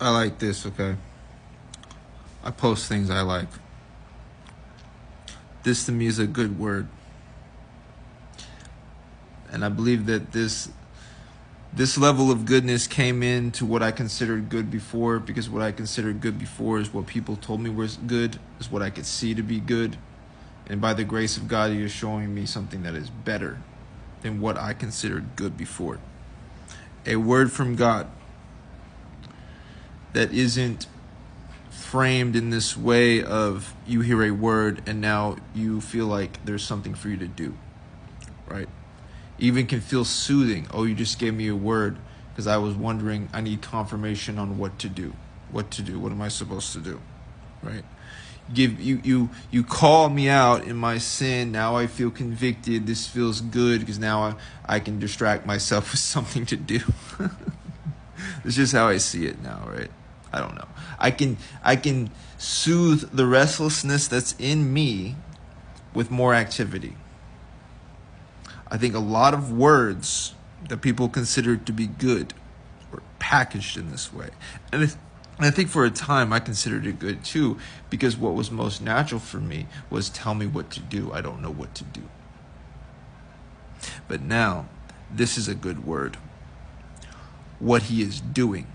I like this, okay? I post things I like. This to me is a good word. And I believe that this level of goodness came into what I considered good before, because what I considered good before is what people told me was good, is what I could see to be good. And by the grace of God, He is showing me something that is better than what I considered good before. A word from God that isn't framed in this way of you hear a word and now you feel like there's something for you to do, right? Even can feel soothing. Oh, you just gave me a word because I was wondering, I need confirmation on what to do. What to do? What am I supposed to do? Right? You call me out in my sin. Now I feel convicted. This feels good because now I can distract myself with something to do. It's just how I see it now, right? I don't know. I can soothe the restlessness that's in me with more activity. I think a lot of words that people consider to be good were packaged in this way. And I think for a time I considered it good too, because what was most natural for me was tell me what to do. I don't know what to do. But now, this is a good word. What He is doing.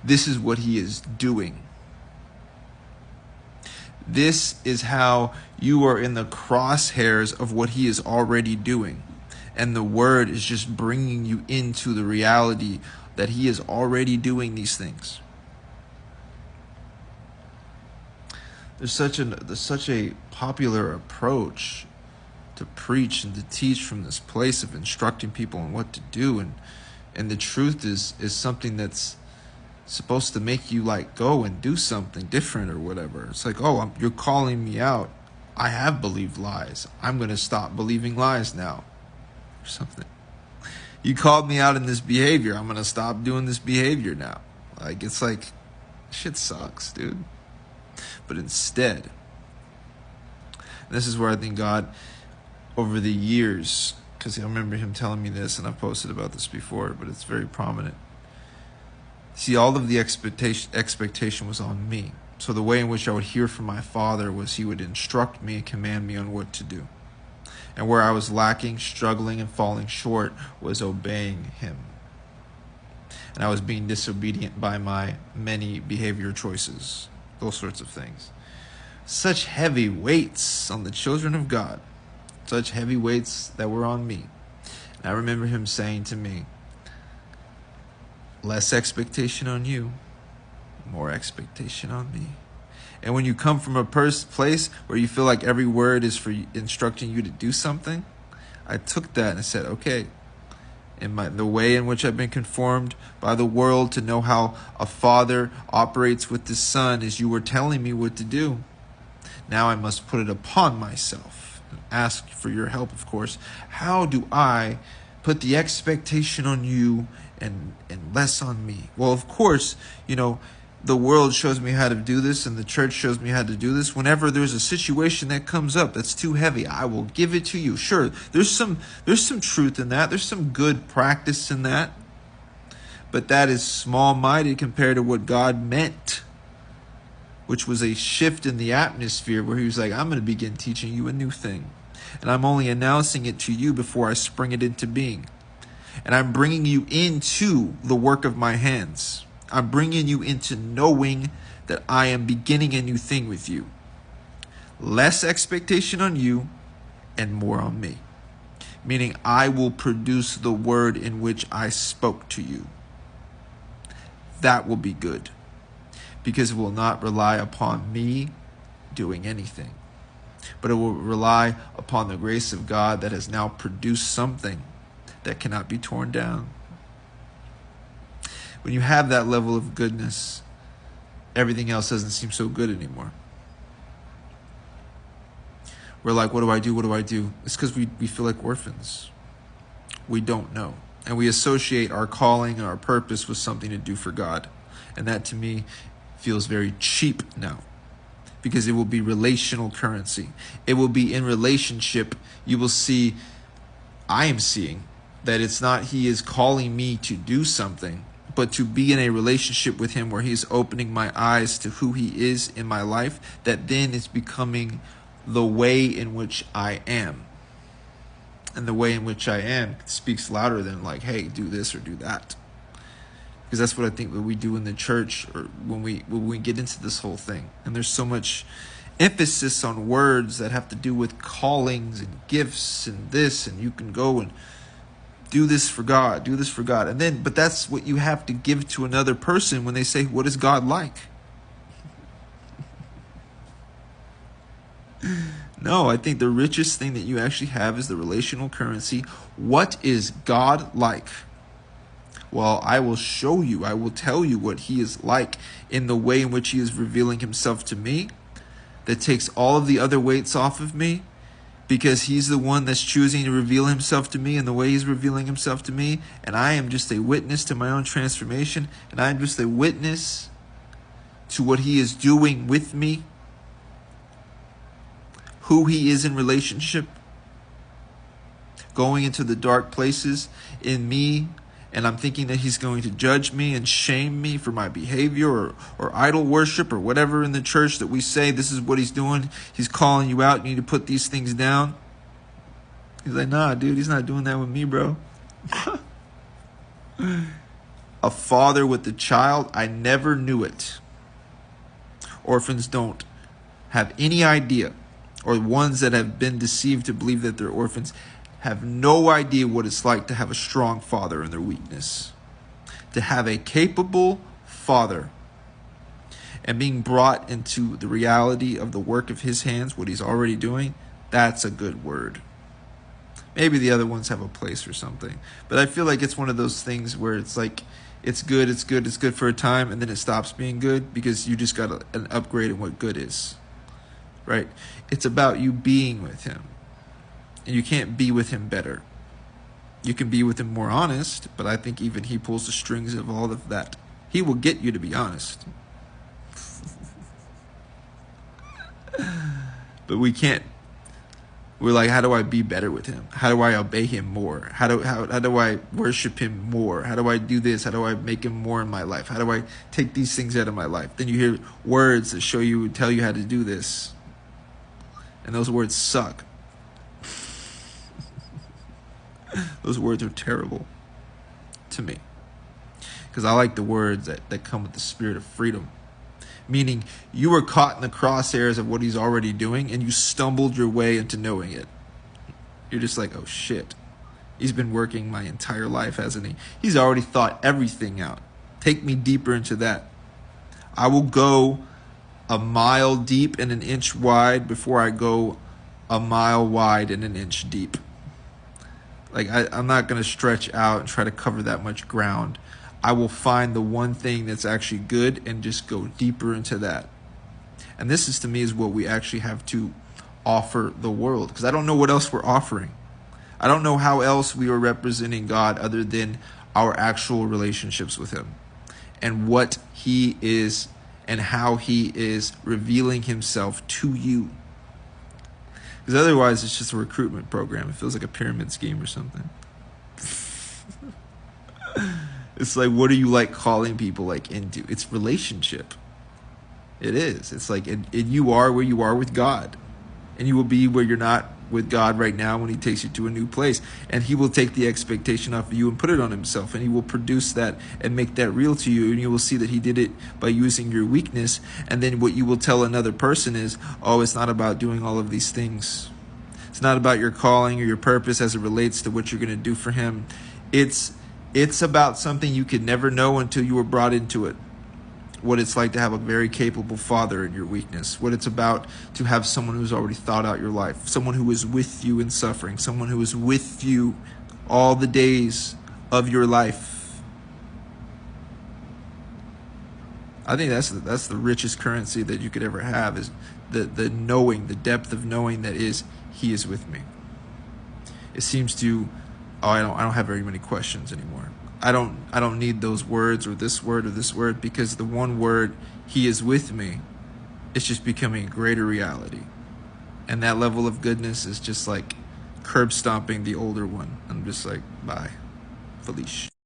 This is what He is doing. This is how you are in the crosshairs of what He is already doing. And the word is just bringing you into the reality that He is already doing these things. There's such a popular approach to preach and to teach from this place of instructing people on what to do. And the truth is something that's supposed to make you like go and do something different or whatever. It's like, oh, you're calling me out. I have believed lies. I'm going to stop believing lies now. Or something. You called me out in this behavior. I'm going to stop doing this behavior now. Like, it's like, shit sucks, dude. But instead, this is where I think God, over the years, because I remember Him telling me this, and I've posted about this before, but it's very prominent. See, all of the expectation was on me. So the way in which I would hear from my Father was He would instruct me and command me on what to do. And where I was lacking, struggling, and falling short was obeying Him. And I was being disobedient by my many behavior choices. Those sorts of things. Such heavy weights on the children of God. Such heavy weights that were on me. And I remember Him saying to me, less expectation on you, more expectation on me. And when you come from a place where you feel like every word is for instructing you to do something, I took that and I said, okay, the way in which I've been conformed by the world to know how a father operates with his son is you were telling me what to do. Now I must put it upon myself and ask for your help, of course. How do I put the expectation on you and less on me? Well, of course, the world shows me how to do this and the church shows me how to do this. Whenever there's a situation that comes up that's too heavy, I will give it to you. Sure, there's some truth in that. There's some good practice in that. But that is small-minded compared to what God meant, which was a shift in the atmosphere where He was like, I'm going to begin teaching you a new thing. And I'm only announcing it to you before I spring it into being. And I'm bringing you into the work of my hands. I'm bringing you into knowing that I am beginning a new thing with you. Less expectation on you and more on me. Meaning I will produce the word in which I spoke to you. That will be good. Because it will not rely upon me doing anything. But it will rely upon the grace of God that has now produced something that cannot be torn down. When you have that level of goodness, everything else doesn't seem so good anymore. We're like, what do I do? What do I do? It's because we feel like orphans. We don't know. And we associate our calling and our purpose with something to do for God. And that to me feels very cheap now. Because it will be relational currency. It will be in relationship. You will see, I am seeing That it's not he is calling me to do something, but to be in a relationship with him where he's opening my eyes to who he is in my life, that then it's becoming the way in which I am. And the way in which I am speaks louder than like, hey, do this or do that. Because that's what I think that we do in the church, or when we get into this whole thing. And there's so much emphasis on words that have to do with callings and gifts and this, and you can go and do this for God, do this for God. And then, but that's what you have to give to another person when they say, what is God like? No, I think the richest thing that you actually have is the relational currency. What is God like? Well, I will show you, I will tell you what he is like in the way in which he is revealing himself to me, that takes all of the other weights off of me, because he's the one that's choosing to reveal himself to me in the way he's revealing himself to me. And I am just a witness to my own transformation. And I'm just a witness to what he is doing with me, who he is in relationship, going into the dark places in me. And I'm thinking that he's going to judge me and shame me for my behavior or idol worship or whatever in the church that we say this is what he's doing. He's calling you out. You need to put these things down. He's like, nah, dude, he's not doing that with me, bro. A father with a child, I never knew it. Orphans don't have any idea, or ones that have been deceived to believe that they're orphans have no idea what it's like to have a strong father in their weakness. To have a capable father and being brought into the reality of the work of his hands, what he's already doing, that's a good word. Maybe the other ones have a place or something. But I feel like it's one of those things where it's like, it's good for a time, and then it stops being good because you just got an upgrade in what good is. Right? It's about you being with him. And you can't be with him better. You can be with him more honest, but I think even he pulls the strings of all of that. He will get you to be honest. But we can't. We're like, how do I be better with him? How do I obey him more? How do I worship him more? How do I do this? How do I make him more in my life? How do I take these things out of my life? Then you hear words that tell you how to do this. And those words suck. Those words are terrible to me. Because I like the words that come with the spirit of freedom. Meaning you were caught in the crosshairs of what he's already doing and you stumbled your way into knowing it. You're just like, oh shit. He's been working my entire life, hasn't he? He's already thought everything out. Take me deeper into that. I will go a mile deep and an inch wide before I go a mile wide and an inch deep. Like, I'm not going to stretch out and try to cover that much ground. I will find the one thing that's actually good and just go deeper into that. And this is, to me, is what we actually have to offer the world. Because I don't know what else we're offering. I don't know how else we are representing God other than our actual relationships with him. And what he is and how he is revealing himself to you. Because otherwise, it's just a recruitment program. It feels like a pyramid scheme or something. It's like, what are you like calling people like into? It's relationship. It is. It's like, and you are where you are with God. And you will be where you're not with God right now when he takes you to a new place. And he will take the expectation off of you and put it on himself. And he will produce that and make that real to you. And you will see that he did it by using your weakness. And then what you will tell another person is, oh, it's not about doing all of these things. It's not about your calling or your purpose as it relates to what you're going to do for him. It's about something you could never know until you were brought into it. What it's like to have a very capable father in your weakness. What it's about to have someone who's already thought out your life. Someone who is with you in suffering. Someone who is with you all the days of your life. I think that's the richest currency that you could ever have, is the knowing, the depth of knowing that is, he is with me. It seems to, I don't have very many questions anymore. I don't need those words or this word, because the one word, he is with me, it's just becoming a greater reality. And that level of goodness is just like curb stomping the older one. I'm just like, bye. Felice.